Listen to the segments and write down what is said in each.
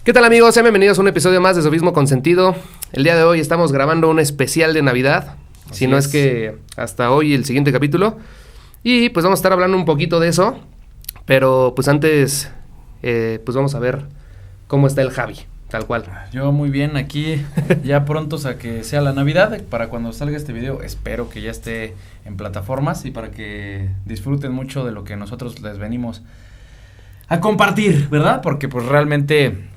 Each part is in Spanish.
¿Qué tal, amigos? Sean bienvenidos a un episodio más de Sofismo con Sentido. El día de hoy estamos grabando un especial de Navidad, si no es que hasta hoy el siguiente capítulo. Y pues vamos a estar hablando un poquito de eso, pero pues antes pues vamos a ver cómo está el Javi, tal cual. Yo muy bien, aquí ya prontos a que sea la Navidad. Para cuando salga este video espero que ya esté en plataformas y para que disfruten mucho de lo que nosotros les venimos a compartir, ¿verdad? Porque pues realmente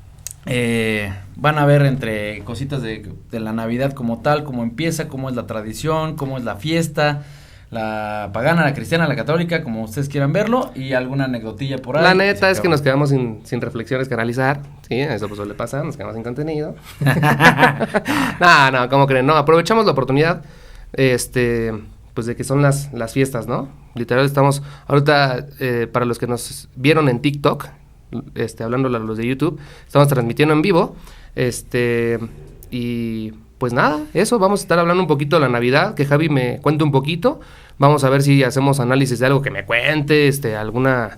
van a ver entre cositas de la Navidad como tal, cómo empieza, cómo es la tradición, cómo es la fiesta, la pagana, la cristiana, la católica, como ustedes quieran verlo, y alguna anecdotilla por ahí. La neta es que nos quedamos sin reflexiones que analizar, sí, eso pues suele pasar, nos quedamos sin contenido. No, ¿cómo creen? No, aprovechamos la oportunidad, pues de que son las fiestas, ¿no? Literal estamos, ahorita, para los que nos vieron en TikTok, hablando a los de YouTube, estamos transmitiendo en vivo, y pues nada, eso, vamos a estar hablando un poquito de la Navidad, que Javi me cuente un poquito, vamos a ver si hacemos análisis de algo que me cuente, alguna,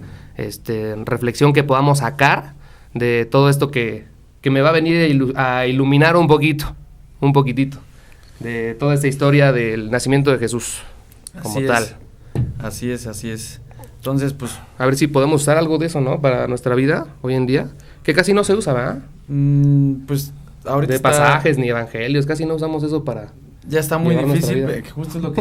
reflexión que podamos sacar de todo esto que me va a venir a iluminar un poquitito, de toda esta historia del nacimiento de Jesús, como tal. Así es. Entonces, pues, a ver si podemos usar algo de eso, ¿no? Para nuestra vida hoy en día, que casi no se usa, ¿verdad? Pues, ahorita de pasajes ni evangelios, casi no usamos eso para... Ya está muy difícil, justo es lo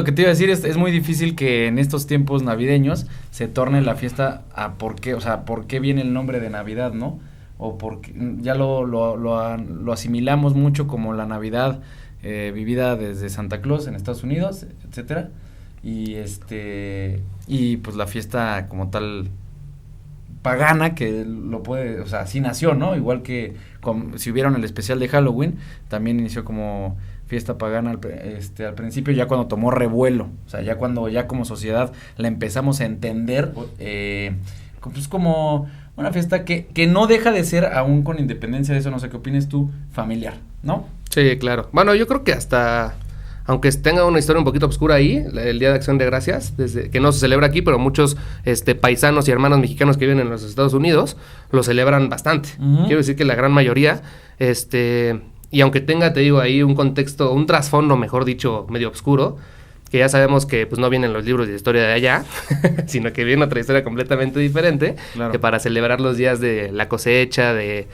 que te iba a decir, es muy difícil que en estos tiempos navideños se torne la fiesta a por qué viene el nombre de Navidad, ¿no? O porque ya lo asimilamos mucho como la Navidad vivida desde Santa Claus en Estados Unidos, etcétera. Y pues la fiesta como tal pagana que lo puede, o sea, así nació, ¿no? Igual que si vieron el especial de Halloween, también inició como fiesta pagana al principio, ya cuando tomó revuelo, o sea, ya cuando ya como sociedad la empezamos a entender, pues como una fiesta que no deja de ser, aún con independencia de eso, no sé qué opines tú, familiar, ¿no? Sí, claro. Bueno, yo creo que hasta... aunque tenga una historia un poquito oscura ahí, el Día de Acción de Gracias, desde que no se celebra aquí, pero muchos paisanos y hermanos mexicanos que viven en los Estados Unidos lo celebran bastante. Uh-huh. Quiero decir que la gran mayoría, y aunque tenga, te digo, ahí un contexto, un trasfondo, mejor dicho, medio oscuro, que ya sabemos que pues no vienen los libros de historia de allá, sino que viene otra historia completamente diferente, claro, que para celebrar los días de la cosecha, de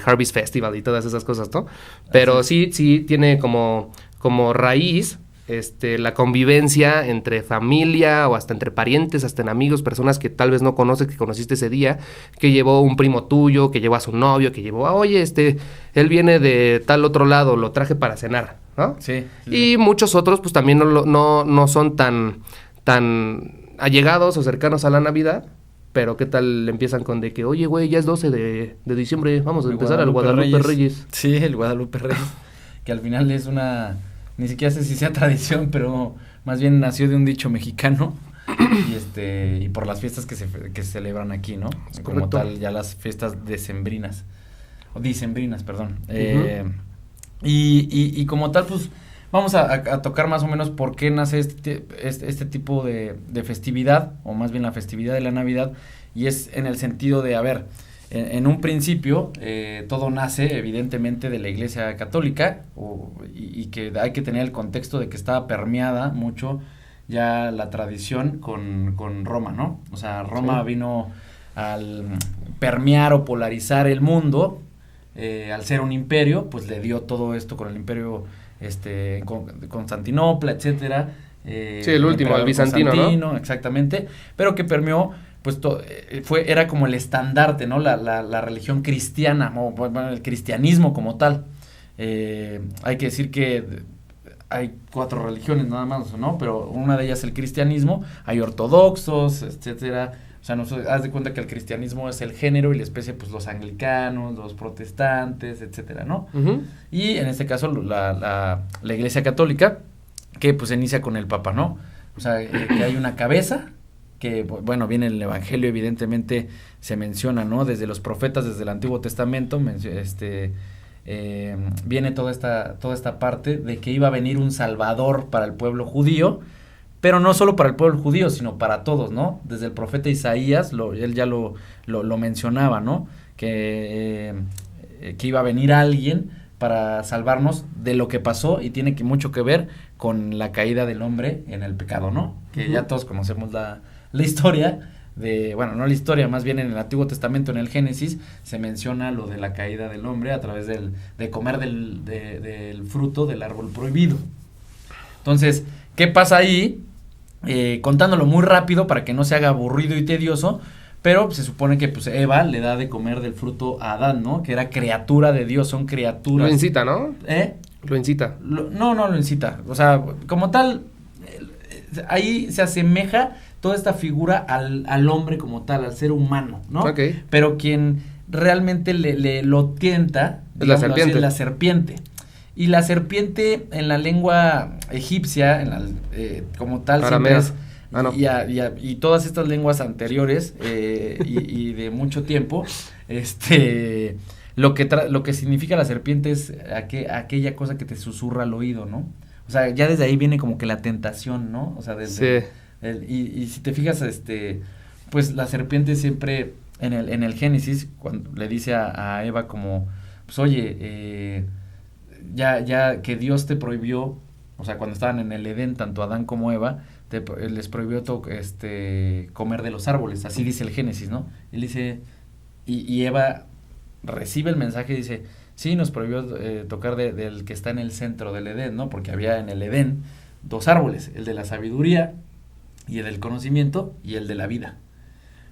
Harvest Festival y todas esas cosas, ¿no? Pero sí tiene como raíz la convivencia entre familia o hasta entre parientes, hasta en amigos, personas que tal vez no conoces, que conociste ese día, que llevó un primo tuyo, que llevó a su novio, que llevó oye, él viene de tal otro lado, lo traje para cenar, ¿no? Sí. Y muchos otros pues también no son tan allegados o cercanos a la Navidad, pero qué tal empiezan con de que, oye, güey, ya es 12 de diciembre, vamos a empezar al Guadalupe Reyes. Sí, el Guadalupe Reyes, que al final es ni siquiera sé si sea tradición, pero más bien nació de un dicho mexicano y por las fiestas que se celebran aquí, ¿no? Es como correcto. Tal, ya las fiestas dicembrinas, perdón. Uh-huh. Y como tal, pues, vamos a tocar más o menos por qué nace este tipo de festividad, o más bien la festividad de la Navidad, y es en el sentido de, a ver, en un principio, todo nace evidentemente de la Iglesia Católica, y que hay que tener el contexto de que estaba permeada mucho ya la tradición con Roma, ¿no? O sea, Roma vino al permear o polarizar el mundo, al ser un imperio, pues le dio todo esto con el imperio Constantinopla, etcétera. Sí, el último, el bizantino, ¿no? Exactamente, pero que permeó, pues era como el estandarte, ¿no? La religión cristiana, o bueno, el cristianismo como tal. Hay que decir que hay 4 religiones nada más, ¿no? Pero una de ellas es el cristianismo, hay ortodoxos, etcétera. O sea, haz de cuenta que el cristianismo es el género y la especie, pues los anglicanos, los protestantes, etcétera, ¿no? Uh-huh. Y en este caso la Iglesia Católica, que pues inicia con el Papa, ¿no? O sea, que hay una cabeza, que bueno, viene el Evangelio, evidentemente se menciona, ¿no? Desde los profetas, desde el Antiguo Testamento, viene toda esta parte de que iba a venir un salvador para el pueblo judío, pero no solo para el pueblo judío, sino para todos, ¿no? Desde el profeta Isaías, él ya lo mencionaba, ¿no? Que iba a venir alguien para salvarnos de lo que pasó y tiene mucho que ver con la caída del hombre en el pecado, ¿no? Que ya todos conocemos la historia bueno, no la historia, más bien en el Antiguo Testamento, en el Génesis, se menciona lo de la caída del hombre a través de comer del fruto del árbol prohibido. Entonces, ¿qué pasa ahí? Contándolo muy rápido para que no se haga aburrido y tedioso, pero se supone que pues Eva le da de comer del fruto a Adán, ¿no? Que era criatura de Dios, son criaturas. Lo incita, ¿no? Lo incita. No lo incita. O sea, como tal, ahí se asemeja toda esta figura al hombre como tal, al ser humano, ¿no? Ok. Pero quien realmente lo tienta, es la serpiente. Así, es la serpiente. Y la serpiente en la lengua egipcia, como tal, Aramea. siempre es... y todas estas lenguas anteriores y de mucho tiempo, lo que significa la serpiente es aquella cosa que te susurra al oído, ¿no? O sea, ya desde ahí viene como que la tentación, ¿no? O sea, desde... Sí. Y si te fijas, pues la serpiente siempre en el Génesis, cuando le dice a Eva como, pues oye, ya que Dios te prohibió, o sea, cuando estaban en el Edén, tanto Adán como Eva, les prohibió comer de los árboles, así dice el Génesis, ¿no? Él dice, y Eva recibe el mensaje y dice, sí, nos prohibió tocar del que está en el centro del Edén, ¿no? Porque había en el Edén 2 árboles, el de la sabiduría y el del conocimiento y el de la vida.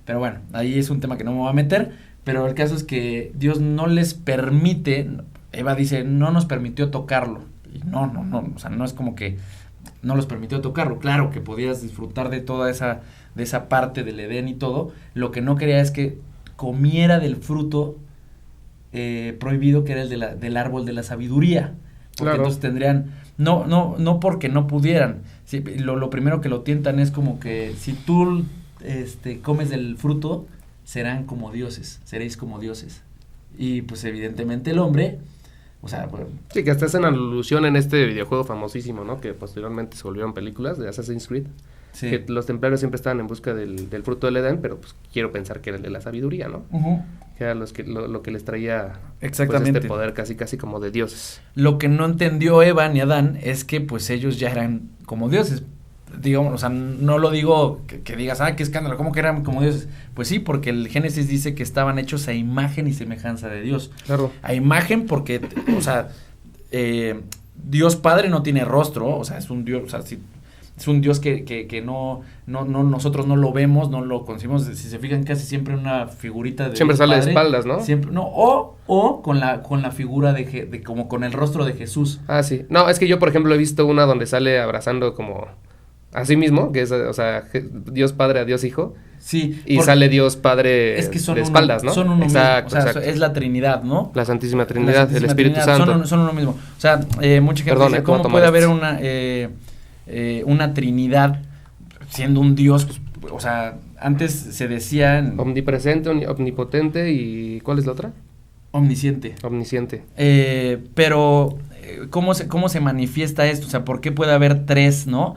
Pero bueno, ahí es un tema que no me voy a meter, pero el caso es que Dios no les permite, Eva dice, no nos permitió tocarlo. Y no, o sea, no es como que no los permitió tocarlo. Claro que podías disfrutar de toda esa parte del Edén y todo. Lo que no quería es que comiera del fruto prohibido, que era el del árbol de la sabiduría. Porque claro. Entonces tendrían, no porque no pudieran. Sí, lo primero que lo tientan es como que si tú comes del fruto, seréis como dioses. Y pues evidentemente el hombre, o sea... Bueno, sí, que hasta hacen alusión en este videojuego famosísimo, ¿no? Que posteriormente se volvieron películas de Assassin's Creed. Sí. Que los templarios siempre estaban en busca del fruto del Edén, pero pues quiero pensar que era el de la sabiduría, ¿no? Uh-huh. Que era lo que les traía exactamente. Pues, poder casi como de dioses. Lo que no entendió Eva ni Adán es que pues ellos ya eran como dioses. Digamos, o sea, no lo digo que digas, qué escándalo, ¿cómo que eran como dioses? Pues sí, porque el Génesis dice que estaban hechos a imagen y semejanza de Dios. Claro. A imagen porque, o sea, Dios Padre no tiene rostro, o sea, es un Dios, o sea, si... Es un Dios que no nosotros no lo vemos, no lo concibimos. Si se fijan, casi siempre una figurita de siempre Dios sale Padre, de espaldas, ¿no? Siempre, no, o con la figura de como con el rostro de Jesús. Ah, sí. No, es que yo, por ejemplo, he visto una donde sale abrazando como a sí mismo, que es, o sea, Dios Padre a Dios Hijo. Sí. Y sale Dios Padre es que son de espaldas, ¿no? Son uno exacto, mismo. O sea, exacto. es la Trinidad, ¿no? La Santísima Trinidad, el Espíritu Santo. Son uno mismo. O sea, mucha gente dice, ¿cómo puede haber una Trinidad siendo un Dios? Pues, o sea, antes se decía... Omnipresente, omnipotente y... ¿cuál es la otra? Omnisciente. Pero, ¿cómo se manifiesta esto? O sea, ¿por qué puede haber 3, no?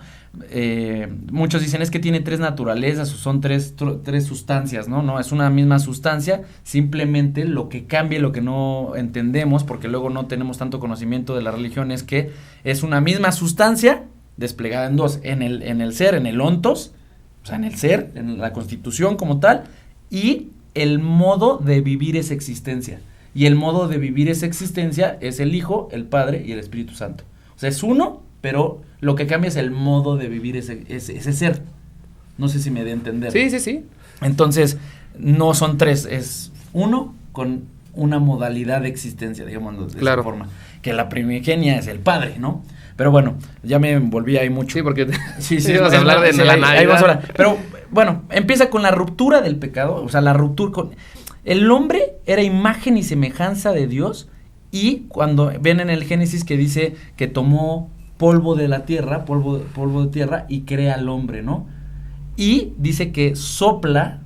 Muchos dicen, es que tiene 3 naturalezas, o son 3 sustancias, ¿no? No, es una misma sustancia, simplemente lo que cambia, lo que no entendemos, porque luego no tenemos tanto conocimiento de la religión, es que es una misma sustancia desplegada en 2, en el ser, en el ontos, o sea, en el ser, en la constitución como tal, y el modo de vivir esa existencia. Y el modo de vivir esa existencia es el Hijo, el Padre y el Espíritu Santo. O sea, es uno, pero lo que cambia es el modo de vivir ese ser. No sé si me dé a entender. Sí. Entonces, no son 3, es uno con una modalidad de existencia, digamos, de esa forma. Que la primigenia es el Padre, ¿no? Pero bueno, ya me envolví ahí mucho. Sí, porque sí, vamos a hablar de la Navidad. Ahí vamos a hablar. Pero bueno, empieza con la ruptura del pecado, o sea, la ruptura con... El hombre era imagen y semejanza de Dios, y cuando ven en el Génesis que dice que tomó polvo de la tierra, polvo de tierra, y crea al hombre, ¿no? Y dice que sopla,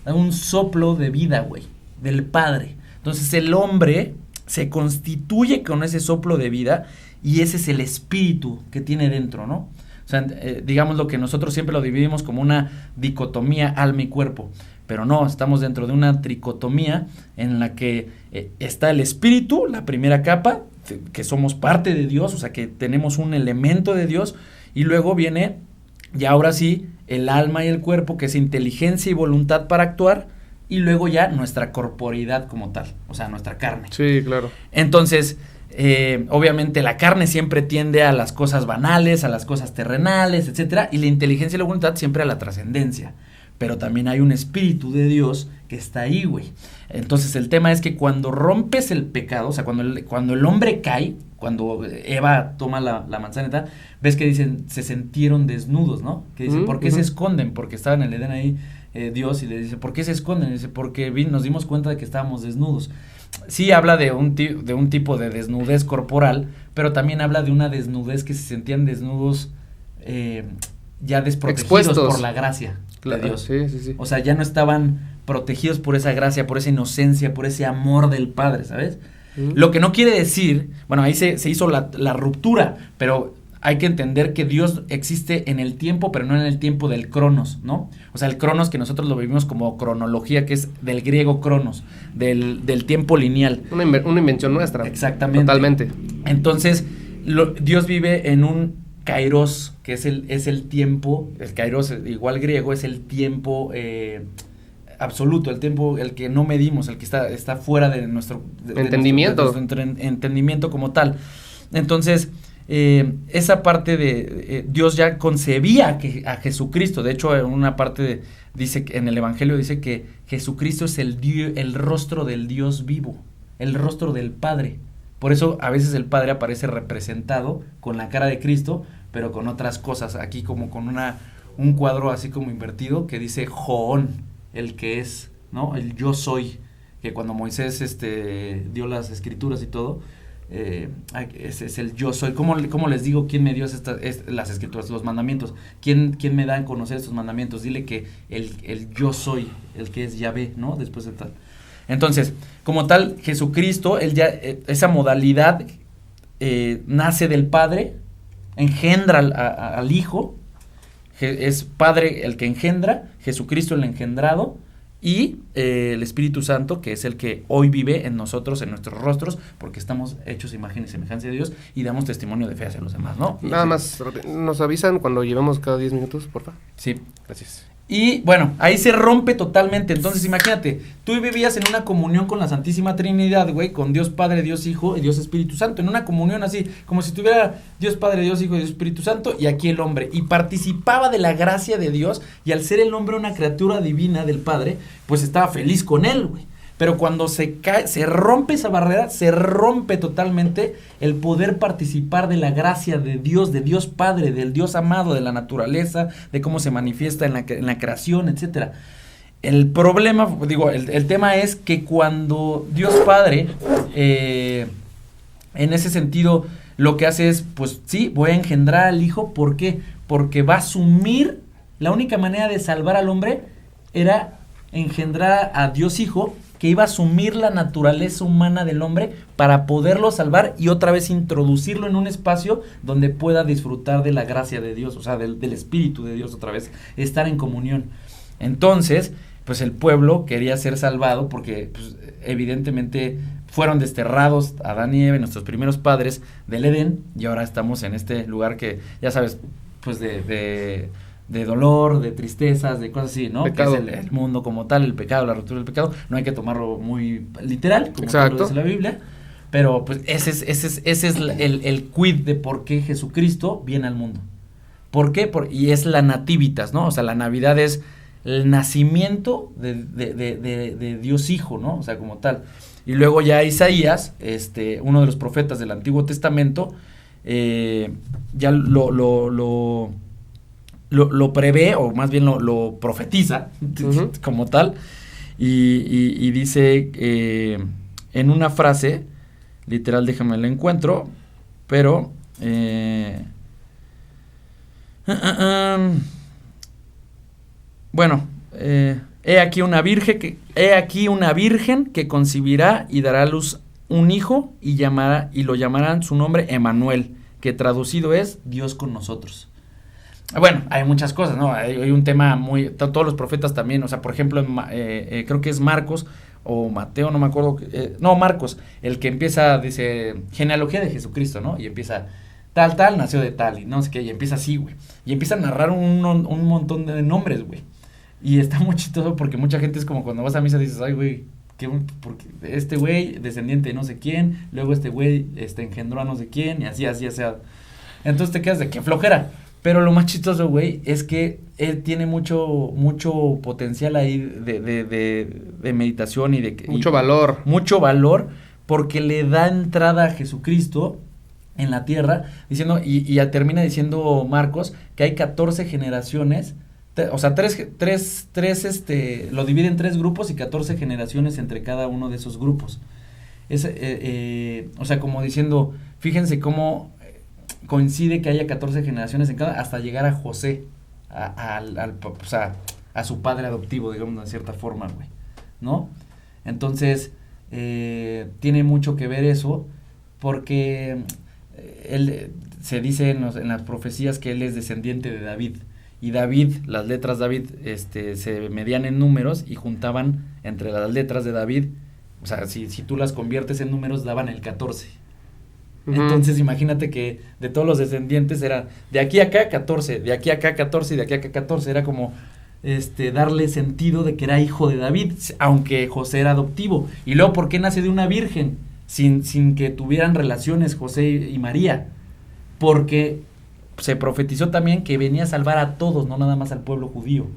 un soplo de vida, güey, del Padre. Entonces el hombre se constituye con ese soplo de vida, y ese es el espíritu que tiene dentro, ¿no? O sea, digamos lo que nosotros siempre lo dividimos como una dicotomía alma y cuerpo. Pero no, estamos dentro de una tricotomía en la que está el espíritu, la primera capa, que somos parte de Dios, o sea, que tenemos un elemento de Dios, y luego viene, y ahora sí, el alma y el cuerpo, que es inteligencia y voluntad para actuar, y luego ya nuestra corporeidad como tal, o sea, nuestra carne. Sí, claro. Entonces, obviamente la carne siempre tiende a las cosas banales, a las cosas terrenales, etcétera, y la inteligencia y la voluntad siempre a la trascendencia. Pero también hay un espíritu de Dios que está ahí, güey. Entonces el tema es que cuando rompes el pecado, o sea, cuando el hombre cae, cuando Eva toma la manzanita, ves que dicen, se sintieron desnudos, ¿no? Que dicen, ¿por qué se esconden? Porque estaba en el Edén ahí Dios y le dice, ¿por qué se esconden? Y dice, porque nos dimos cuenta de que estábamos desnudos. Sí habla de un tipo de desnudez corporal, pero también habla de una desnudez que se sentían desnudos ya desprotegidos expuestos por la gracia. Claro, de Dios. Sí. O sea, ya no estaban protegidos por esa gracia, por esa inocencia, por ese amor del Padre, ¿sabes? Lo que no quiere decir, bueno, ahí se hizo la ruptura, pero hay que entender que Dios existe en el tiempo, pero no en el tiempo del cronos, ¿no? O sea, el cronos que nosotros lo vivimos como cronología, que es del griego cronos, del tiempo lineal. Una invención nuestra. Exactamente. Totalmente. Entonces, Dios vive en un kairos, que es el tiempo, el kairos igual griego, es el tiempo absoluto, el tiempo, el que no medimos, el que está fuera de nuestro entendimiento. De nuestro entendimiento como tal. Entonces, esa parte de Dios ya concebía a Jesucristo. De hecho, en una parte dice, en el Evangelio dice que Jesucristo es el rostro del Dios vivo, el rostro del Padre. Por eso a veces el Padre aparece representado con la cara de Cristo, pero con otras cosas, aquí como con un cuadro así como invertido que dice Joón, el que es, ¿no? El yo soy, que cuando Moisés dio las escrituras y todo, es el yo soy. ¿Cómo les digo quién me dio las escrituras, los mandamientos? ¿Quién me da a conocer estos mandamientos? Dile que el yo soy, el que es Yahvé, ¿no? Después de tal. Entonces, como tal, Jesucristo, él ya, esa modalidad nace del Padre, engendra al Hijo, es Padre el que engendra, Jesucristo el engendrado, y el Espíritu Santo, que es el que hoy vive en nosotros, en nuestros rostros, porque estamos hechos imagen y semejanza de Dios, y damos testimonio de fe hacia los demás, ¿no? Nada más, nos avisan cuando llevemos cada 10 minutos, porfa. Sí. Gracias. Y bueno, ahí se rompe totalmente. Entonces imagínate, tú vivías en una comunión con la Santísima Trinidad, güey, con Dios Padre, Dios Hijo y Dios Espíritu Santo, en una comunión así, como si tuviera Dios Padre, Dios Hijo y Dios Espíritu Santo, y aquí el hombre, y participaba de la gracia de Dios, y al ser el hombre una criatura divina del Padre, pues estaba feliz con él, güey. Pero cuando se rompe esa barrera, se rompe totalmente el poder participar de la gracia de Dios Padre, del Dios amado, de la naturaleza, de cómo se manifiesta en la creación, etcétera. El problema, el tema es que cuando Dios Padre, en ese sentido, lo que hace es, pues sí, voy a engendrar al Hijo. ¿Por qué? Porque va a asumir, la única manera de salvar al hombre era engendrar a Dios Hijo, que iba a asumir la naturaleza humana del hombre para poderlo salvar y otra vez introducirlo en un espacio donde pueda disfrutar de la gracia de Dios, o sea, del Espíritu de Dios otra vez, estar en comunión. Entonces, pues el pueblo quería ser salvado porque, pues, evidentemente fueron desterrados Adán y Eva, nuestros primeros padres, del Edén, y ahora estamos en este lugar que, ya sabes, pues de dolor, de tristezas, de cosas así, ¿no? Pecado. Que es el mundo como tal, el pecado, la ruptura del pecado. No hay que tomarlo muy literal, como Exacto. lo dice la Biblia. Pero pues ese es el quid de por qué Jesucristo viene al mundo. ¿Por qué? Y es la nativitas, ¿no? O sea, la Navidad es el nacimiento de Dios Hijo, ¿no? O sea, como tal. Y luego ya Isaías, uno de los profetas del Antiguo Testamento, ya lo prevé, o más bien lo profetiza, uh-huh, como tal, y dice en una frase, literal, déjame la encuentro, pero bueno, he aquí una virgen que concebirá y dará a luz un hijo y lo llamarán su nombre Emmanuel, que traducido es Dios con nosotros. Bueno, hay muchas cosas, ¿no? Hay un tema todos los profetas también, o sea, por ejemplo, creo que es Marcos o Mateo, no me acuerdo, no, Marcos, el que empieza, dice, genealogía de Jesucristo, ¿no? Y empieza, tal, nació de tal, y no sé qué, y empieza así, güey. Y empieza a narrar un montón de nombres, güey. Y está muy chistoso porque mucha gente es como cuando vas a misa dices, ay, güey, porque este güey, descendiente de no sé quién, luego este güey engendró a no sé quién, y así, o sea. Entonces te quedas de qué flojera. Pero lo más chistoso, güey, es que él tiene mucho potencial ahí de meditación y de... Mucho valor. Mucho valor, porque le da entrada a Jesucristo en la tierra, diciendo, y termina diciendo Marcos, que hay 14 generaciones, o sea, lo divide en 3 grupos y 14 generaciones entre cada uno de esos grupos. O sea, como diciendo, fíjense cómo coincide que haya 14 generaciones en cada, hasta llegar a José, o sea, a su padre adoptivo, digamos, de cierta forma, güey, ¿no? Entonces, tiene mucho que ver eso, porque él se dice en las profecías que él es descendiente de David, y David, las letras David, se medían en números y juntaban entre las letras de David, o sea, si tú las conviertes en números, daban el 14. Entonces imagínate que de todos los descendientes era de aquí a acá 14, de aquí a acá 14 y de aquí a acá 14, era como darle sentido de que era hijo de David, aunque José era adoptivo. Y luego, ¿por qué nace de una virgen sin que tuvieran relaciones José y María? Porque se profetizó también que venía a salvar a todos, no nada más al pueblo judío.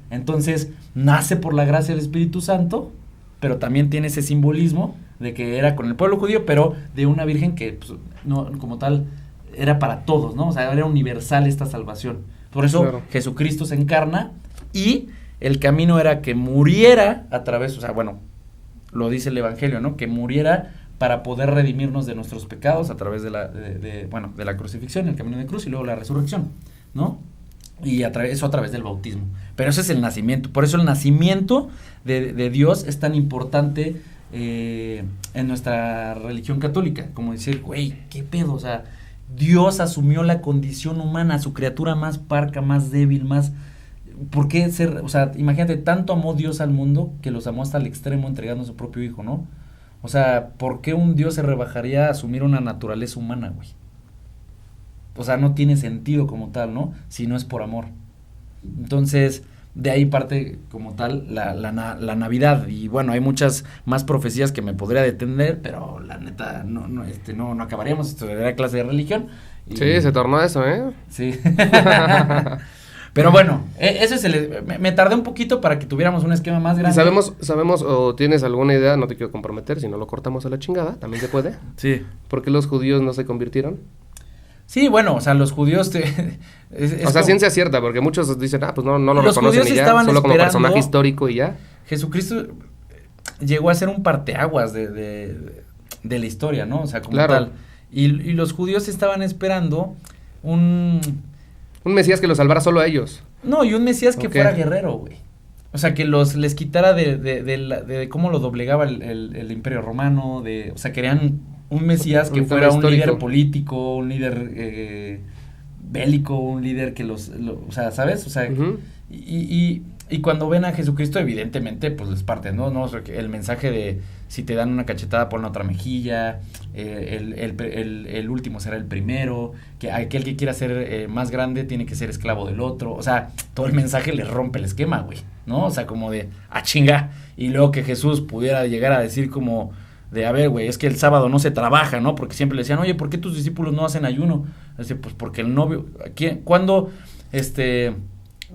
Entonces nace por la gracia del Espíritu Santo, pero también tiene ese simbolismo de que era con el pueblo judío, pero de una virgen que, pues, no, como tal, era para todos, ¿no? O sea, era universal esta salvación. Por eso claro, Jesucristo se encarna y el camino era que muriera a través, o sea, bueno, lo dice el Evangelio, ¿no? Que muriera para poder redimirnos de nuestros pecados a través de la crucifixión, el camino de cruz y luego la resurrección, ¿no? Y eso a través del bautismo. Pero ese es el nacimiento. Por eso el nacimiento de Dios es tan importante en nuestra religión católica. Como decir, güey, ¿qué pedo? O sea, Dios asumió la condición humana, su criatura más parca, más débil, más... ¿Por qué ser...? O sea, imagínate, tanto amó Dios al mundo que los amó hasta el extremo entregando a su propio hijo, ¿no? O sea, ¿por qué un Dios se rebajaría a asumir una naturaleza humana, güey? O sea, no tiene sentido como tal, ¿no? Si no es por amor. Entonces, de ahí parte como tal la Navidad. Y bueno, hay muchas más profecías que me podría detener, pero la neta no acabaríamos. Esto era clase de religión. Y... sí, se tornó eso, ¿eh? Sí. Pero bueno, eso es me tardé un poquito para que tuviéramos un esquema más grande. ¿Sabemos o tienes alguna idea? No te quiero comprometer, si no lo cortamos a la chingada, también se puede. Sí. ¿Por qué los judíos no se convirtieron? Sí, bueno, o sea, los judíos ciencia cierta, porque muchos dicen, pues no lo reconocen y ya, solo como personaje histórico y ya. Jesucristo llegó a ser un parteaguas de la historia, ¿no? O sea, como claro, tal. Y los judíos estaban esperando un Mesías que los salvara solo a ellos. No, y un Mesías que fuera guerrero, güey. O sea, que les quitara de cómo lo doblegaba el Imperio Romano, o sea, querían un Mesías que fuera un líder político, un líder bélico, un líder que o sea, ¿sabes? O sea, y cuando ven a Jesucristo, evidentemente, pues les parte, ¿no? O sea, el mensaje de si te dan una cachetada, pon otra mejilla, el último será el primero, que aquel que quiera ser más grande tiene que ser esclavo del otro. O sea, todo el mensaje les rompe el esquema, güey, ¿no? O sea, como de, chinga. Y luego que Jesús pudiera llegar a decir como... de, a ver, güey, es que el sábado no se trabaja, ¿no? Porque siempre le decían, oye, ¿por qué tus discípulos no hacen ayuno? Dice, pues porque el novio, ¿cuándo,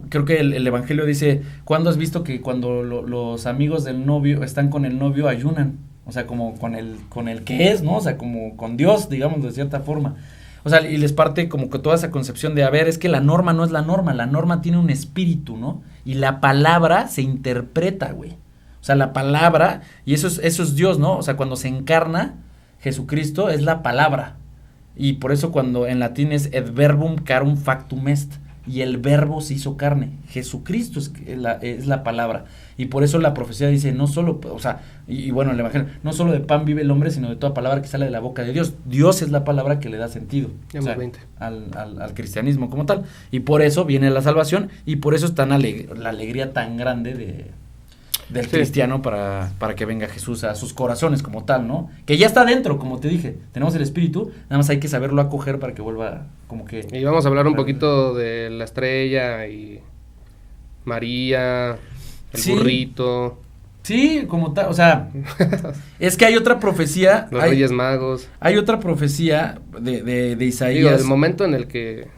creo que el Evangelio dice, ¿cuándo has visto que cuando los amigos del novio están con el novio ayunan? O sea, como con el que es, ¿no? O sea, como con Dios, digamos, de cierta forma. O sea, y les parte como que toda esa concepción de, a ver, es que la norma no es la norma tiene un espíritu, ¿no? Y la palabra se interpreta, güey. O sea, la palabra, y eso es Dios, ¿no? O sea, cuando se encarna Jesucristo es la palabra. Y por eso cuando en latín es et verbum carum factum est. y el verbo se hizo carne. Jesucristo es la palabra. Y por eso la profecía dice, no solo, o sea, y bueno, el evangelio, no solo de pan vive el hombre, sino de toda palabra que sale de la boca de Dios. Dios es la palabra que le da sentido, o sea, al cristianismo como tal. Y por eso viene la salvación, y por eso es tan la alegría tan grande del cristiano para que venga Jesús a sus corazones como tal, ¿no? Que ya está dentro, como te dije, tenemos el Espíritu, nada más hay que saberlo acoger para que vuelva como que... Y vamos a hablar un poquito de la estrella y María, el burrito. Sí, como tal, o sea, es que hay otra profecía. Los Reyes Magos. Hay otra profecía de Isaías. Digo, el momento en el que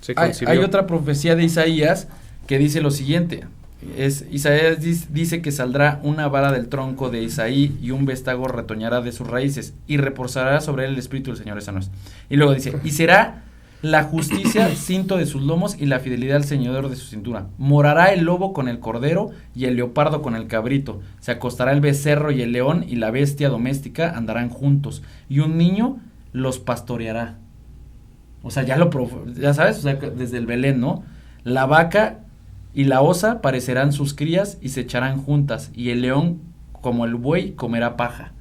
se concibió. Hay otra profecía de Isaías que dice lo siguiente. Isaías dice que saldrá una vara del tronco de Isaí y un vestágo retoñará de sus raíces y reposará sobre él el espíritu del Señor. Esa no es. Y luego dice, y será la justicia cinto de sus lomos y la fidelidad al ceñidor de su cintura. Morará el lobo con el cordero y el leopardo con el cabrito. Se acostará el becerro y el león y la bestia doméstica andarán juntos. Y un niño los pastoreará. O sea, ya sabes, o sea, desde el Belén, ¿no? La vaca y la osa parecerán sus crías y se echarán juntas, y el león, como el buey, comerá paja.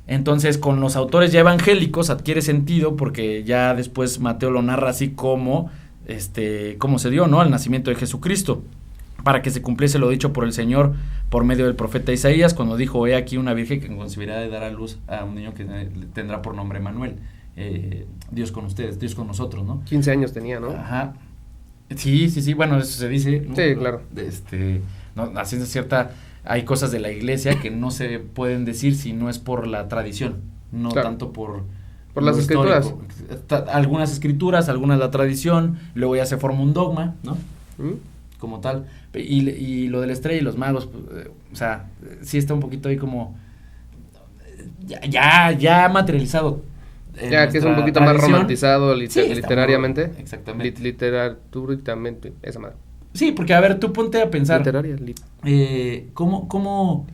Entonces, con los autores ya evangélicos adquiere sentido, porque ya después Mateo lo narra así como se dio, ¿no? El nacimiento de Jesucristo, para que se cumpliese lo dicho por el Señor por medio del profeta Isaías, cuando dijo, he aquí una virgen que concebirá de dar a luz a un niño que tendrá por nombre Manuel. Dios con ustedes, Dios con nosotros, ¿no? 15 años tenía, ¿no? Ajá. Sí, bueno, eso se dice, ¿no? Sí, claro. No, a ciencia cierta, hay cosas de la iglesia que no se pueden decir si no es por la tradición, no claro. Tanto por las escrituras. Algunas escrituras, algunas la tradición, luego ya se forma un dogma, ¿no? Como tal. Y lo de la estrella y los magos, pues, o sea, sí está un poquito ahí como ya materializado. Ya que es un poquito más romantizado literariamente. Exactamente. Literaturamente, esa madre. Sí, porque a ver, tú ponte a pensar. Literaria. ¿Cómo no.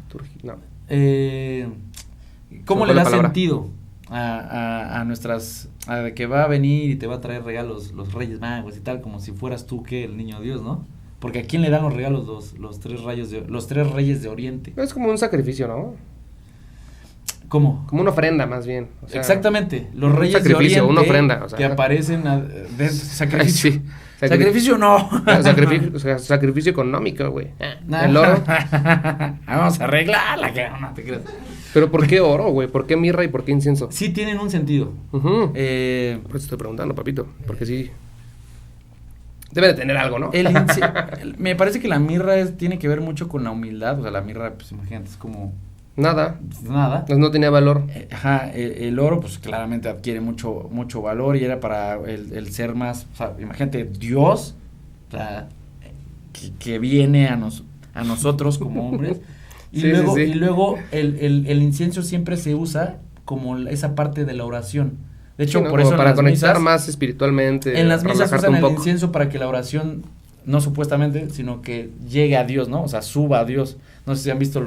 ¿Cómo le da sentido a nuestras, a que va a venir y te va a traer regalos los Reyes Magos y tal, como si fueras tú que el niño Dios, ¿no? Porque ¿a quién le dan los regalos los tres reyes de Oriente? Es como un sacrificio, ¿no? ¿Cómo? Como una ofrenda, más bien. O sea, exactamente. Los reyes de Oriente una ofrenda, o sea, que aparecen sacrificio. Sí. Sacrificio no. Sacrificio económico, güey. El oro. Vamos a arreglarla, que no te creas. Pero ¿por qué oro, güey? ¿Por qué mirra y por qué incienso? Sí tienen un sentido. Por eso estoy preguntando, papito. Porque sí. Debe de tener algo, ¿no? Me parece que la mirra tiene que ver mucho con la humildad. O sea, la mirra, pues imagínate, es como... Nada. No tenía valor. El oro, pues claramente adquiere mucho valor y era para el ser más, o sea, imagínate, Dios, o sea, que viene a nosotros como hombres. Y luego el incienso siempre se usa como esa parte de la oración. De hecho, por eso para conectar más espiritualmente. En las misas usan el incienso para que la oración, no supuestamente, sino que llegue a Dios, ¿no? O sea, suba a Dios. No sé si han visto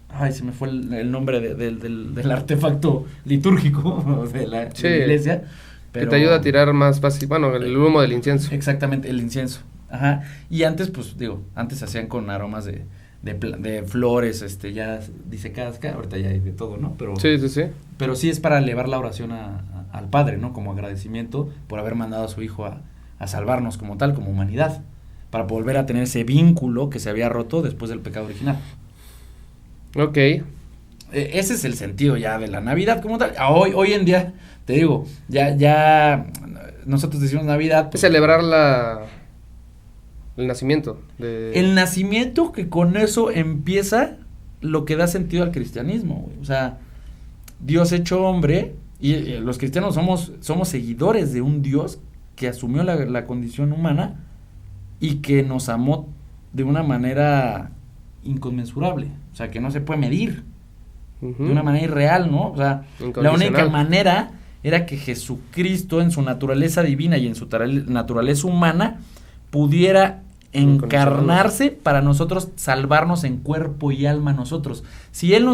ay, se me fue el nombre del artefacto litúrgico de la iglesia. Pero que te ayuda a tirar más fácil, bueno, el humo del incienso. Exactamente, el incienso. Ajá. Y antes, pues, antes hacían con aromas de flores, ya disecadas, ahorita ya hay de todo, ¿no? Pero sí. Pero sí es para elevar la oración al Padre, ¿no? Como agradecimiento por haber mandado a su Hijo a salvarnos como tal, como humanidad, para volver a tener ese vínculo que se había roto después del pecado original. Ok. Ese es el sentido ya de la Navidad como tal. Hoy en día, te digo, ya nosotros decimos Navidad. Es celebrar el nacimiento. El nacimiento, que con eso empieza lo que da sentido al cristianismo, güey. O sea, Dios hecho hombre, y los cristianos somos seguidores de un Dios que asumió la condición humana y que nos amó de una manera inconmensurable, o sea, que no se puede medir, de una manera irreal, ¿no? O sea, la única manera era que Jesucristo, en su naturaleza divina y en su naturaleza humana, pudiera encarnarse para nosotros, salvarnos en cuerpo y alma a nosotros. Si él no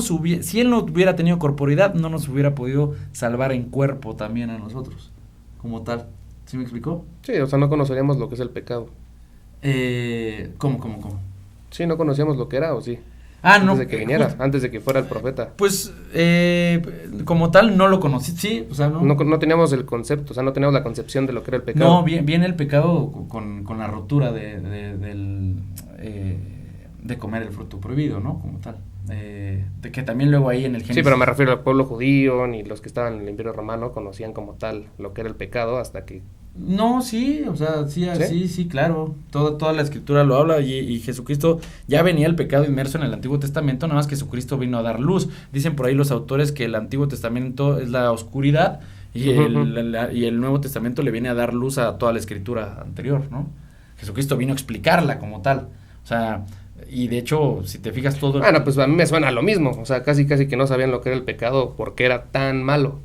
hubiera tenido corporeidad, no nos hubiera podido salvar en cuerpo también a nosotros, como tal. ¿Sí me explicó? Sí, o sea, no conoceríamos lo que es el pecado. ¿Cómo? Sí, no conocíamos lo que era, ¿o sí? Ah, antes no. de que viniera, antes de que fuera el profeta. Pues, como tal, no lo conocí, sí, o sea, no. No teníamos el concepto, o sea, no teníamos la concepción de lo que era el pecado. No, viene el pecado con la rotura de comer el fruto prohibido, ¿no? Como tal. De que también luego ahí en el Génesis. Sí, pero me refiero al pueblo judío, ni los que estaban en el Imperio Romano conocían como tal lo que era el pecado hasta que... No, sí, o sea, sí, claro. Toda la escritura lo habla y Jesucristo ya venía el pecado inmerso en el Antiguo Testamento, nada más que Jesucristo vino a dar luz. Dicen por ahí los autores que el Antiguo Testamento es la oscuridad y el Nuevo Testamento le viene a dar luz a toda la escritura anterior, ¿no? Jesucristo vino a explicarla como tal. O sea, y de hecho, si te fijas todo... Bueno, pues a mí me suena lo mismo, o sea, casi que no sabían lo que era el pecado porque era tan malo,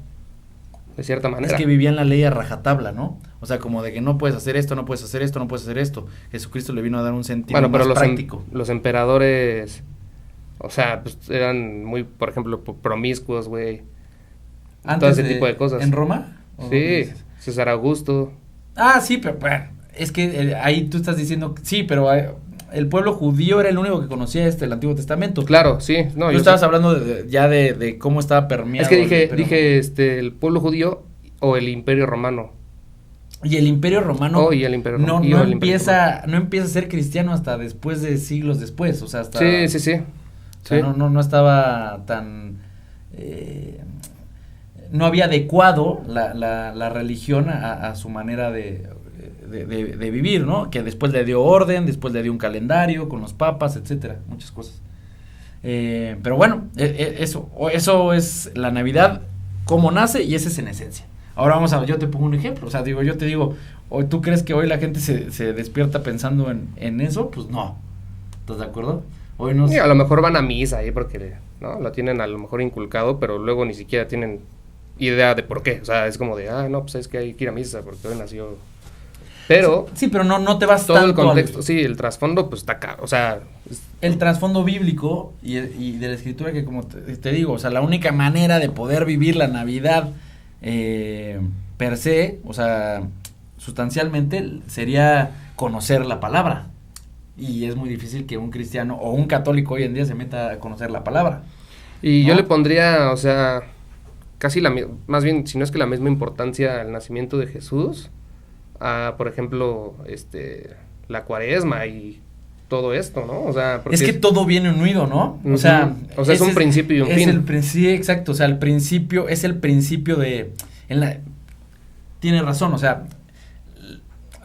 de cierta manera. Es que vivían la ley a rajatabla, ¿no? O sea, como de que no puedes hacer esto, no puedes hacer esto, no puedes hacer esto. Jesucristo le vino a dar un sentido más práctico. Los emperadores, o sea, pues eran muy, por ejemplo, promiscuos, güey. Todo ese tipo de cosas. ¿En Roma? Sí, César Augusto. Ah, sí, pero bueno, es que ahí tú estás diciendo, sí, pero el pueblo judío era el único que conocía el Antiguo Testamento. Claro, sí. No, tú estabas hablando de cómo estaba permeado. Es que dije el pueblo judío o el Imperio Romano. Y el Imperio Romano no empieza a ser cristiano hasta después de siglos después, o sea, hasta... Sí. O sea, no estaba tan... no había adecuado la religión a su manera de vivir, ¿no? Que después le dio orden, después le dio un calendario con los papas, etcétera, muchas cosas. Pero bueno, eso es la Navidad, cómo nace, y ese es en esencia. Ahora yo te pongo un ejemplo, o sea, yo te digo, ¿tú crees que hoy la gente se despierta pensando en eso? Pues no, ¿estás de acuerdo? Hoy no. Sí, a lo mejor van a misa ahí porque, ¿no? Lo tienen a lo mejor inculcado, pero luego ni siquiera tienen idea de por qué, o sea, es como de, no, pues es que hay que ir a misa porque hoy nació... Pero... Sí, pero no te vas todo tanto el contexto, sí, el trasfondo, pues está acá, o sea... El trasfondo bíblico y de la escritura que, como te digo, o sea, la única manera de poder vivir la Navidad per se, o sea, sustancialmente, sería conocer la palabra. Y es muy difícil que un cristiano o un católico hoy en día se meta a conocer la palabra. Y ¿no? Yo le pondría, o sea, casi más bien, si no es que la misma importancia al nacimiento de Jesús, a, por ejemplo, la Cuaresma y todo esto, ¿no? O sea, es que todo viene unido, ¿no? O sea, es un principio y un fin. Sí, exacto, o sea, el principio es el principio tiene razón, o sea,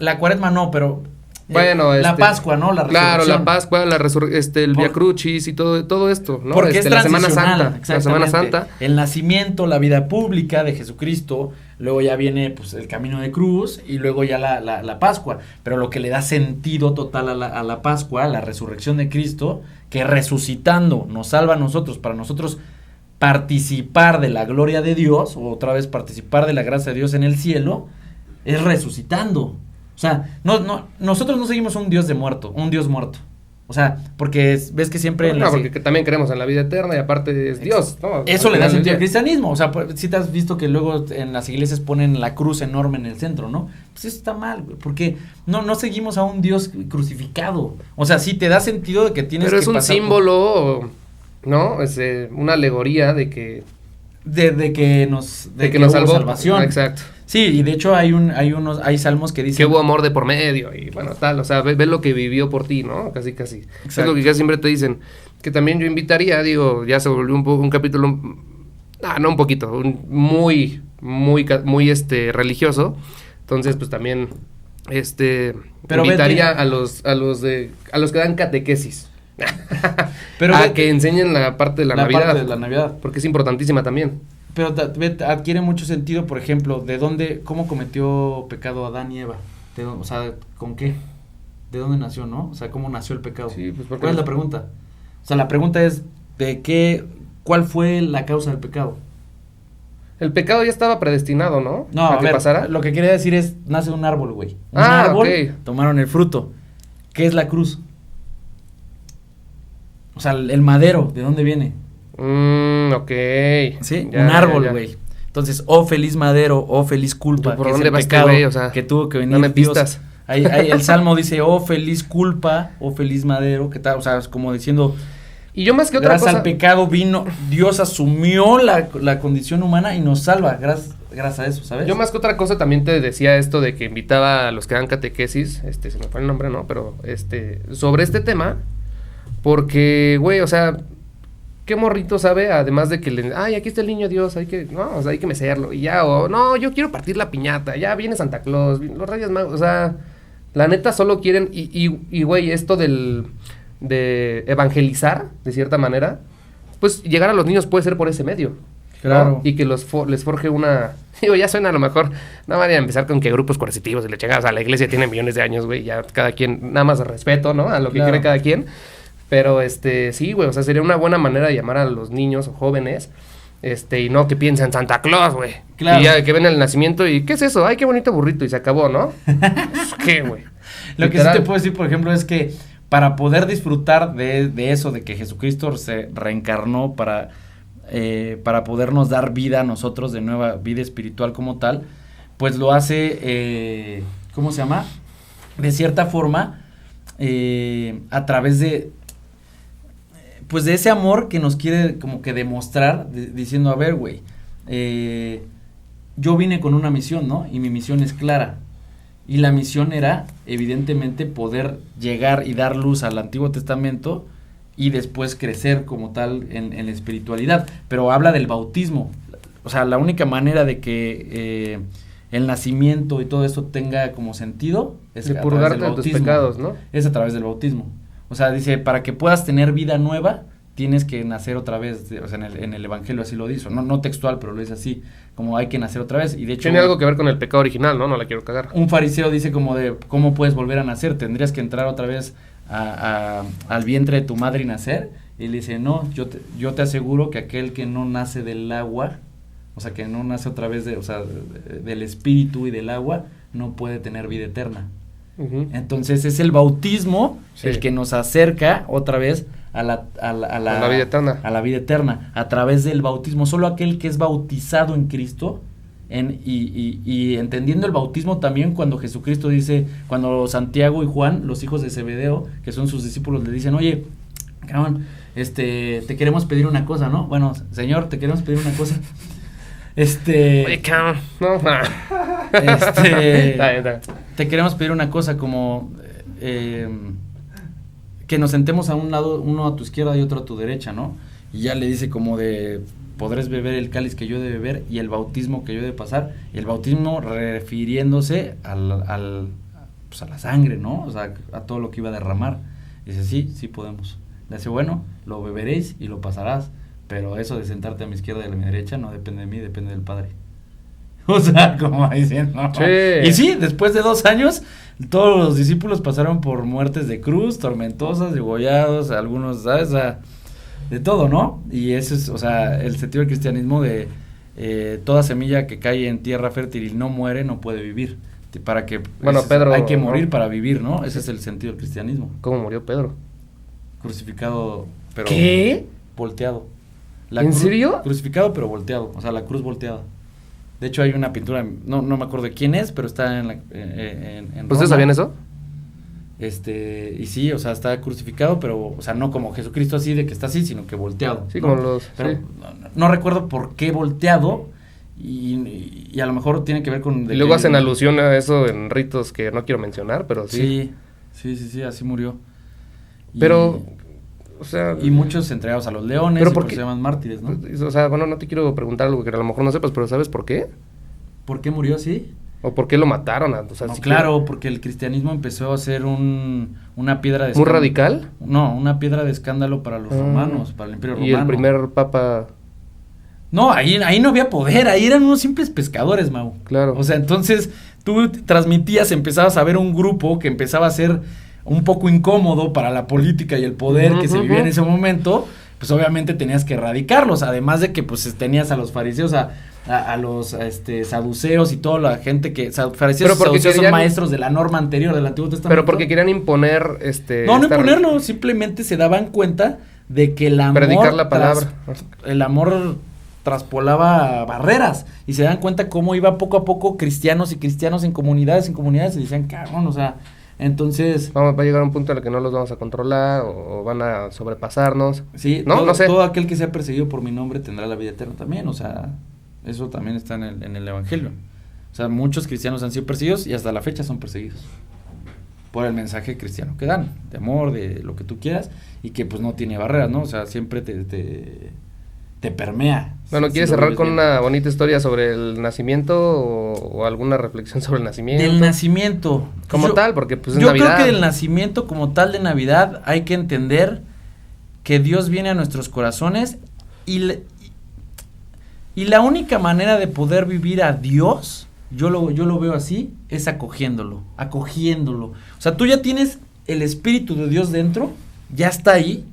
la Cuaresma no, pero bueno, la Pascua, ¿no? La resurrección. Claro, la Pascua, el Via Crucis y todo esto, ¿no? Porque es la Semana Santa, la Semana Santa, el nacimiento, la vida pública de Jesucristo, luego ya viene pues el camino de cruz y luego ya la Pascua, pero lo que le da sentido total a la Pascua, la resurrección de Cristo, que resucitando nos salva a nosotros, para nosotros participar de la gloria de Dios, o otra vez participar de la gracia de Dios en el cielo, es resucitando. O sea, nosotros no seguimos un Dios muerto. O sea, porque ves que siempre... porque también creemos en la vida eterna y aparte es Dios, ¿no? Eso le da sentido al cristianismo. O sea, si te has visto que luego en las iglesias ponen la cruz enorme en el centro, ¿no? Pues eso está mal, güey, porque no seguimos a un Dios crucificado. O sea, sí te da sentido de que tienes que pasar... Pero es un símbolo, ¿no? Es una alegoría de que... De que nos salvó. Salvación. Exacto. Sí, y de hecho hay salmos que dicen... Que hubo amor de por medio y bueno, tal, o sea, ve lo que vivió por ti, ¿no? Casi. Exacto. Es lo que casi siempre te dicen. Que también yo invitaría, digo, ya se volvió un capítulo, no un poquito, muy religioso. Entonces, pues también, pero invitaría a los que dan catequesis. Pero que enseñen la parte de la Navidad. Parte de la Navidad. Porque es importantísima también. Pero adquiere mucho sentido, por ejemplo, cómo cometió pecado Adán y Eva. O sea, ¿con qué? ¿De dónde nació, no? O sea, ¿cómo nació el pecado? Sí, pues ¿cuál es la pregunta? O sea, la pregunta es, ¿cuál fue la causa del pecado? El pecado ya estaba predestinado, ¿no? No, a ver, pasara. Lo que quería decir es, nace un árbol, güey. Un árbol, okay. Tomaron el fruto. ¿Qué es la cruz? O sea, el madero, ¿de dónde viene? Ok. Sí, un árbol, güey. Entonces, oh feliz madero, oh feliz culpa, ¿por que dónde es el vas tú, pecado güey? O sea, que tuvo que venir dame Dios. pistas. Ahí el Salmo dice, oh feliz culpa, oh feliz madero, que tal, o sea, es como diciendo, Y yo más que otra gracias cosa... al pecado vino, Dios asumió la condición humana y nos salva, gracias a eso, ¿sabes? Yo más que otra cosa también te decía esto de que invitaba a los que dan catequesis, se me fue el nombre, ¿no? Pero, sobre este tema, porque, güey, o sea, ¿qué morrito sabe? Además de que aquí está el niño Dios, hay que mecerlo, y ya, o, no, yo quiero partir la piñata, ya viene Santa Claus, los Reyes Magos, o sea, la neta solo quieren, güey, esto de evangelizar, de cierta manera, pues llegar a los niños puede ser por ese medio. Claro. ¿No? Y que les forje una... Digo, ya suena a lo mejor... No van a empezar con que grupos coercitivos y le chingadas. O sea, la iglesia tiene millones de años, güey. Ya cada quien... Nada más respeto, ¿no? A lo que cree cada quien. Pero, sí, güey. O sea, sería una buena manera de llamar a los niños o jóvenes. Y no que piensen en Santa Claus, güey. Claro. Y ya que ven el nacimiento y... ¿Qué es eso? Ay, qué bonito burrito. Y se acabó, ¿no? ¿Qué, güey? Lo que sí te puedo decir, por ejemplo, es que para poder disfrutar de eso, de que Jesucristo se reencarnó para podernos dar vida a nosotros, de nueva vida espiritual como tal, pues lo hace, ¿cómo se llama? De cierta forma, a través de, pues de ese amor que nos quiere como que demostrar, diciendo, a ver, güey, yo vine con una misión, ¿no? Y mi misión es clara. Y la misión era, evidentemente, poder llegar y dar luz al Antiguo Testamento y después crecer como tal en la espiritualidad. Pero habla del bautismo. O sea, la única manera de que el nacimiento y todo eso tenga como sentido es de a purgarte través del de tus bautismo. pecados, ¿no? Es a través del bautismo. O sea, dice, para que puedas tener vida nueva, tienes que nacer otra vez. O sea, en el Evangelio así lo dice. No textual, pero lo dice así. Como hay que nacer otra vez. Y de hecho, tiene algo que ver con el pecado original, ¿no? No la quiero cagar. Un fariseo dice como de, ¿cómo puedes volver a nacer? Tendrías que entrar otra vez al vientre de tu madre y nacer. Y le dice, no, yo te aseguro que aquel que no nace del agua, o sea, que no nace otra vez del espíritu y del agua, no puede tener vida eterna. Uh-huh. Entonces es el bautismo el que nos acerca otra vez a la vida eterna. A la vida eterna, a través del bautismo. Solo aquel que es bautizado en Cristo, y entendiendo el bautismo también, cuando Jesucristo dice, cuando Santiago y Juan, los hijos de Zebedeo, que son sus discípulos, le dicen, oye, cabrón, te queremos pedir una cosa, ¿no? Bueno, Señor, te queremos pedir una cosa. Oye, cabrón, no. Te queremos pedir una cosa, como que nos sentemos a un lado, uno a tu izquierda y otro a tu derecha, ¿no? Y ya le dice como de, podrás beber el cáliz que yo he de beber y el bautismo que yo he de pasar. Y el bautismo refiriéndose a la sangre, ¿no? O sea, a todo lo que iba a derramar. Dice, sí podemos. Le dice, bueno, lo beberéis y lo pasarás, pero eso de sentarte a mi izquierda y a mi derecha no depende de mí, depende del Padre. O sea, como diciendo, ¿no? Sí. Y sí, después de 2 años, todos los discípulos pasaron por muertes de cruz, tormentosas, degollados, algunos, ¿sabes? O sea, de todo, ¿no? Y eso es, o sea, el sentido del cristianismo de toda semilla que cae en tierra fértil y no muere, no puede vivir. Para que, Pedro, hay que morir para vivir, ¿no? Ese es el sentido del cristianismo. ¿Cómo murió Pedro? Crucificado, pero ¿qué? Volteado. ¿En serio? Crucificado, pero volteado, o sea, la cruz volteada. De hecho, hay una pintura, no me acuerdo de quién es, pero está en ¿Ustedes sabían eso? Y sí, o sea, está crucificado, pero, o sea, no como Jesucristo así, de que está así, sino que volteado. Sí, ¿no? como los... Pero sí. no recuerdo por qué volteado, y a lo mejor tiene que ver con... Y luego hacen alusión a eso en ritos que no quiero mencionar, pero sí. Sí, así murió. Pero... O sea, y muchos entregados a los leones, pero porque se llaman mártires, ¿no? O sea, bueno, no te quiero preguntar algo que a lo mejor no sepas, pero ¿sabes por qué? ¿Por qué murió así? ¿O por qué lo mataron? O sea, no, si claro, porque el cristianismo empezó a ser una piedra de ¿muy radical? No, una piedra de escándalo para los romanos, para el Imperio Romano. Y el primer papa... No, ahí no había poder, ahí eran unos simples pescadores, Mau. Claro. O sea, entonces tú transmitías, empezabas a ver un grupo que empezaba a ser un poco incómodo para la política y el poder que se vivía en ese momento, pues obviamente tenías que erradicarlos, además de que pues tenías a los fariseos, a los saduceos y toda la gente que fariseos y saduceos son maestros de la norma anterior del Antiguo Testamento. Pero porque querían imponer no imponerlo, simplemente se daban cuenta de que el amor predicar la palabra. El amor traspolaba barreras, y se dan cuenta cómo iba poco a poco cristianos y cristianos en comunidades, y decían, cabrón, o sea, entonces... Va a llegar un punto en el que no los vamos a controlar, o van a sobrepasarnos. Sí, no, no sé. Todo aquel que sea perseguido por mi nombre tendrá la vida eterna también, o sea, eso también está en el evangelio. O sea, muchos cristianos han sido perseguidos y hasta la fecha son perseguidos por el mensaje cristiano que dan, de amor, de lo que tú quieras, y que pues no tiene barreras, ¿no? O sea, siempre te permea. Bueno, ¿quieres cerrar con una bonita historia sobre el nacimiento o alguna reflexión sobre el nacimiento? Del nacimiento. Como tal, porque pues es Navidad. Navidad. Yo creo que del nacimiento como tal de Navidad hay que entender que Dios viene a nuestros corazones y la única manera de poder vivir a Dios, yo lo veo así, es acogiéndolo. O sea, tú ya tienes el Espíritu de Dios dentro, ya está ahí.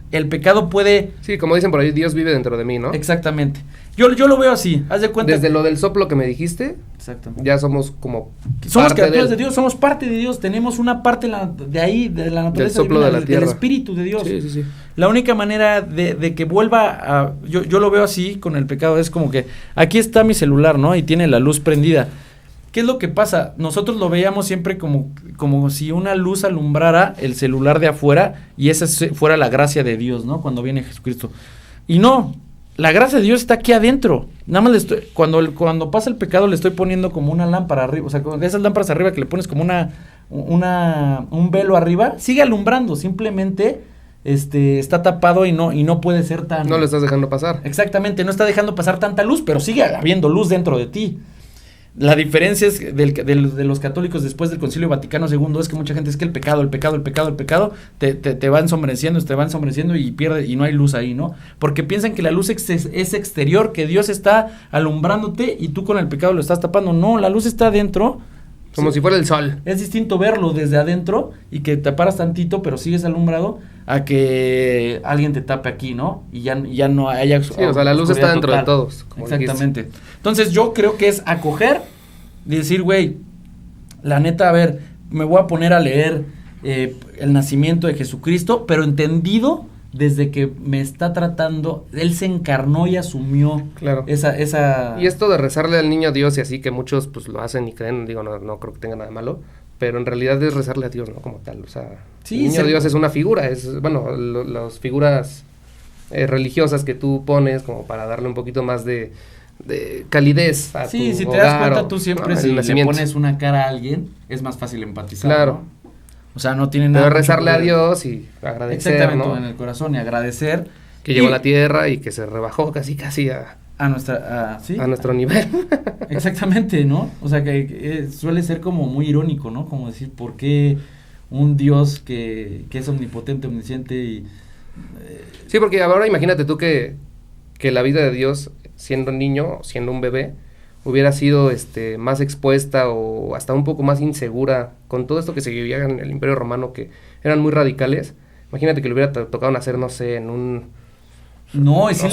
El pecado puede... Sí, como dicen por ahí, Dios vive dentro de mí, ¿no? Exactamente. Yo lo veo así, haz de cuenta. Desde lo del soplo que me dijiste, exactamente, ya somos como somos criaturas de Dios, somos parte de Dios, tenemos una parte de ahí, de la naturaleza del soplo divina, de la tierra, del Espíritu de Dios. Sí. La única manera de que vuelva a... Yo lo veo así con el pecado, es como que aquí está mi celular, ¿no? Y tiene la luz prendida. ¿Qué es lo que pasa? Nosotros lo veíamos siempre como si una luz alumbrara el celular de afuera y esa fuera la gracia de Dios, ¿no? Cuando viene Jesucristo. Y no, la gracia de Dios está aquí adentro. Nada más cuando pasa el pecado le estoy poniendo como una lámpara arriba, o sea, de esas lámparas arriba que le pones como un velo arriba, sigue alumbrando, simplemente está tapado y no puede ser tan... No lo estás dejando pasar. Exactamente, no está dejando pasar tanta luz, pero sigue habiendo luz dentro de ti. La diferencia es de los católicos después del Concilio Vaticano II es que mucha gente es que el pecado te va ensombreciendo y pierde y no hay luz ahí, ¿no? Porque piensan que la luz es exterior, que Dios está alumbrándote y tú con el pecado lo estás tapando. No, la luz está adentro. Como si fuera el sol. Es distinto verlo desde adentro y que te paras tantito pero sigues alumbrado a que alguien te tape aquí, ¿no? Y ya no haya... Sí, o sea, la luz está dentro de todos. Exactamente. Dijiste. Entonces yo creo que es acoger y decir, güey, la neta, a ver, me voy a poner a leer el nacimiento de Jesucristo, pero entendido desde que me está tratando, Él se encarnó y asumió esa... Y esto de rezarle al niño Dios y así, que muchos pues lo hacen y creen, digo, no creo que tenga nada de malo, pero en realidad es rezarle a Dios, ¿no? Como tal, o sea, el niño Dios es una figura, es, bueno, las figuras religiosas que tú pones como para darle un poquito más de calidez a tu si te hogar, das cuenta, tú siempre si le pones una cara a alguien, es más fácil empatizar, claro, ¿no? O sea, no tiene nada... Pero rezarle a Dios y agradecer, exactamente, ¿no? en el corazón y agradecer. Que llegó a la tierra y que se rebajó casi a nuestro nivel. Exactamente, ¿no? O sea, que suele ser como muy irónico, ¿no? Como decir, ¿por qué un Dios que es omnipotente, omnisciente y... Sí, porque ahora imagínate tú que la vida de Dios, siendo niño, siendo un bebé, hubiera sido más expuesta o hasta un poco más insegura con todo esto que se vivía en el Imperio Romano, que eran muy radicales. Imagínate que le hubiera tocado nacer, no sé, en un... No, y sí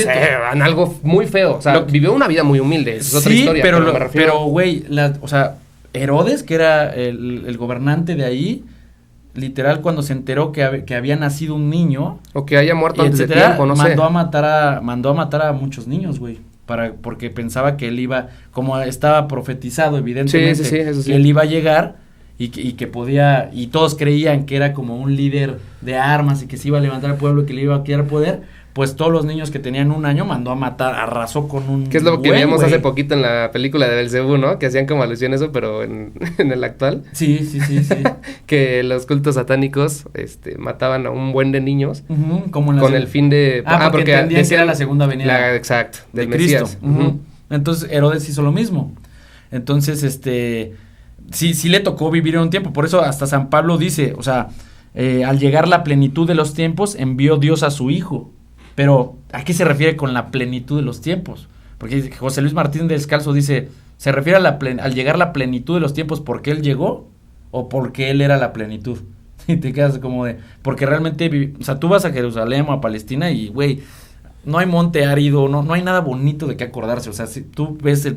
en algo muy feo. O sea, vivió una vida muy humilde, es otra historia. Pero güey, o sea, Herodes, que era el gobernante de ahí, literal, cuando se enteró que había nacido un niño... O que haya muerto antes de tiempo, no sé. Mandó a matar a muchos niños, güey. Porque pensaba que él iba, como estaba profetizado evidentemente, sí. que él iba a llegar y que podía, y todos creían que era como un líder de armas y que se iba a levantar al pueblo y que le iba a quitar poder, pues todos los niños que tenían 1 año mandó a matar, arrasó con un... Que es lo que vimos hace poquito en la película de Belcebú, ¿no? Que hacían como alusión a eso, pero en el actual. Sí. Que los cultos satánicos mataban a un buen de niños, como con el fin de... porque entendían que era la segunda venida exacto, del Mesías. Entonces Herodes hizo lo mismo. Entonces, sí le tocó vivir en un tiempo. Por eso hasta San Pablo dice, o sea, al llegar la plenitud de los tiempos, envió Dios a su Hijo. Pero, ¿a qué se refiere con la plenitud de los tiempos? Porque José Luis Martín Descalzo dice, ¿se refiere al llegar la plenitud de los tiempos porque Él llegó o porque Él era la plenitud? Y te quedas como de... Porque realmente, o sea, tú vas a Jerusalén o a Palestina y, güey, no hay monte árido, no hay nada bonito de qué acordarse. O sea, si tú ves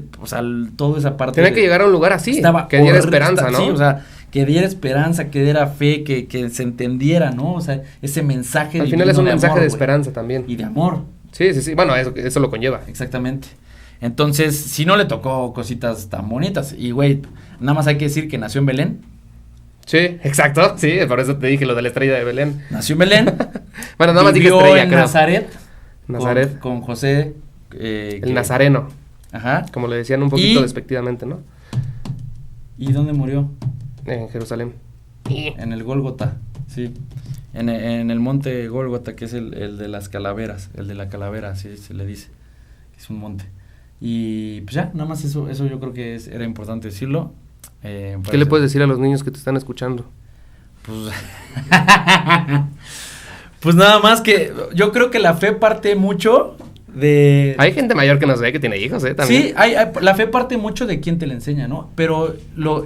toda esa parte... Tenía que llegar a un lugar así, que diera esperanza, ¿no? Sí, o sea, que diera esperanza, que diera fe, que se entendiera, ¿no? O sea, ese mensaje al final es un mensaje de esperanza también. Y de amor. Sí, sí, sí. Bueno, eso lo conlleva. Exactamente. Entonces, si no le tocó cositas tan bonitas. Y, güey, nada más hay que decir que nació en Belén. Sí, exacto. Sí, por eso te dije lo de la estrella de Belén. Nació en Belén. Bueno, nada más dije vivió estrella, en creo. Nazaret. Con José. El nazareno. Ajá. Como le decían un poquito despectivamente, ¿no? ¿Y dónde murió? En Jerusalén. En el Gólgota, sí. En el monte Gólgota, que es el de las calaveras. El de la calavera, así se le dice. Es un monte. Y pues ya, nada más eso yo creo que era importante decirlo. ¿Qué le puedes decir a los niños que te están escuchando? Pues, pues nada más que yo creo que la fe parte mucho de... Hay gente mayor que nos ve que tiene hijos, también. Sí, la fe parte mucho de quien te la enseña, ¿no? Pero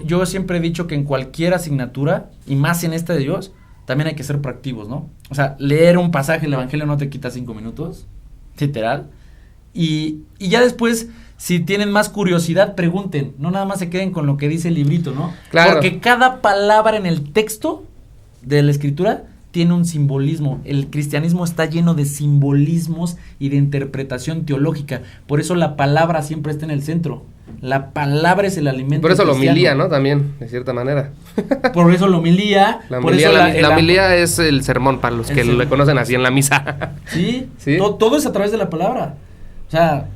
yo siempre he dicho que en cualquier asignatura, y más en esta de Dios, también hay que ser proactivos, ¿no? O sea, leer un pasaje del Evangelio no te quita 5 minutos, literal. Y ya después, si tienen más curiosidad, pregunten. No nada más se queden con lo que dice el librito, ¿no? Claro. Porque cada palabra en el texto de la Escritura tiene un simbolismo. El cristianismo está lleno de simbolismos y de interpretación teológica. Por eso la palabra siempre está en el centro. La palabra es el alimento. Por eso la cristiano. homilía, ¿no? También, de cierta manera. Por eso la homilía. La por homilía, eso la homilía es el sermón para los que le conocen así en la misa. Sí, ¿Sí? Todo es a través de la palabra. O sea,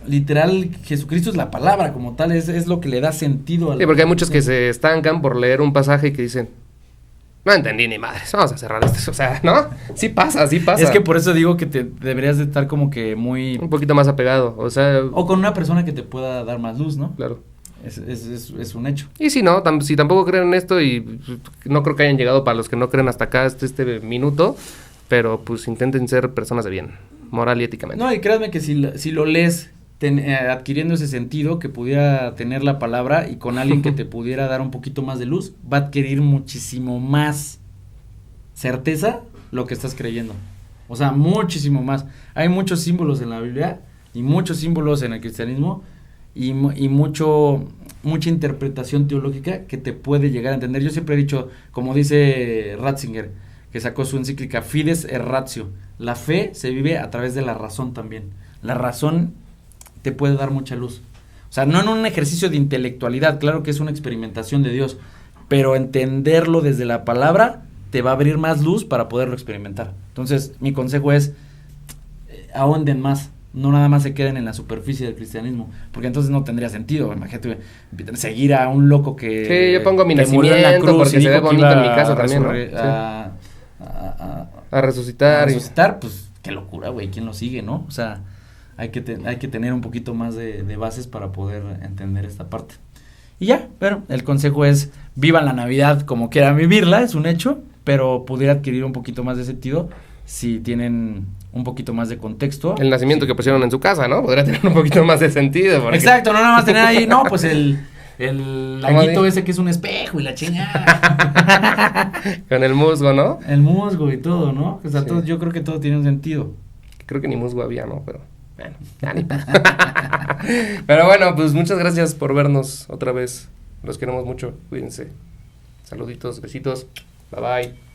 literal, Jesucristo es la palabra como tal, es lo que le da sentido a la... Sí, porque hay muchos que se estancan por leer un pasaje y que dicen, no entendí ni madres, vamos a cerrar esto. O sea, ¿no? Sí pasa. Es que por eso digo que deberías de estar como que muy... Un poquito más apegado, o sea... O con una persona que te pueda dar más luz, ¿no? Claro. Es un hecho. Y si no, si tampoco creen en esto y no creo que hayan llegado para los que no creen hasta acá este minuto, pero pues intenten ser personas de bien, moral y éticamente. No, y créanme que si lo lees adquiriendo ese sentido que pudiera tener la palabra y con alguien que te pudiera dar un poquito más de luz, va a adquirir muchísimo más certeza lo que estás creyendo. O sea, muchísimo más. Hay muchos símbolos en la Biblia y muchos símbolos en el cristianismo y mucha interpretación teológica que te puede llegar a entender. Yo siempre he dicho, como dice Ratzinger, que sacó su encíclica Fides et Ratio, la fe se vive a través de la razón también. La razón te puede dar mucha luz. O sea, no en un ejercicio de intelectualidad, claro que es una experimentación de Dios, pero entenderlo desde la palabra te va a abrir más luz para poderlo experimentar. Entonces, mi consejo es, ahonden más, no nada más se queden en la superficie del cristianismo, porque entonces no tendría sentido. Imagínate seguir a un loco que... Sí, yo pongo mi nacimiento porque se ve bonito en mi casa también, ¿no? A resucitar. Pues, qué locura, güey, ¿quién lo sigue, no? O sea, hay que tener un poquito más de bases para poder entender esta parte. Y ya, pero el consejo es, vivan la Navidad como quieran vivirla, es un hecho, pero pudiera adquirir un poquito más de sentido si tienen un poquito más de contexto. El nacimiento que pusieron en su casa, ¿no? Podría tener un poquito más de sentido. Porque... Exacto, no nada más tener ahí, no, pues el laguito ese que es un espejo y la chingada. Con el musgo, ¿no? El musgo y todo, ¿no? O sea, sí. Yo creo que todo tiene un sentido. Creo que ni musgo había, ¿no? Pero bueno, ya ni Pero bueno, pues muchas gracias por vernos otra vez. Los queremos mucho, cuídense. Saluditos, besitos. Bye bye.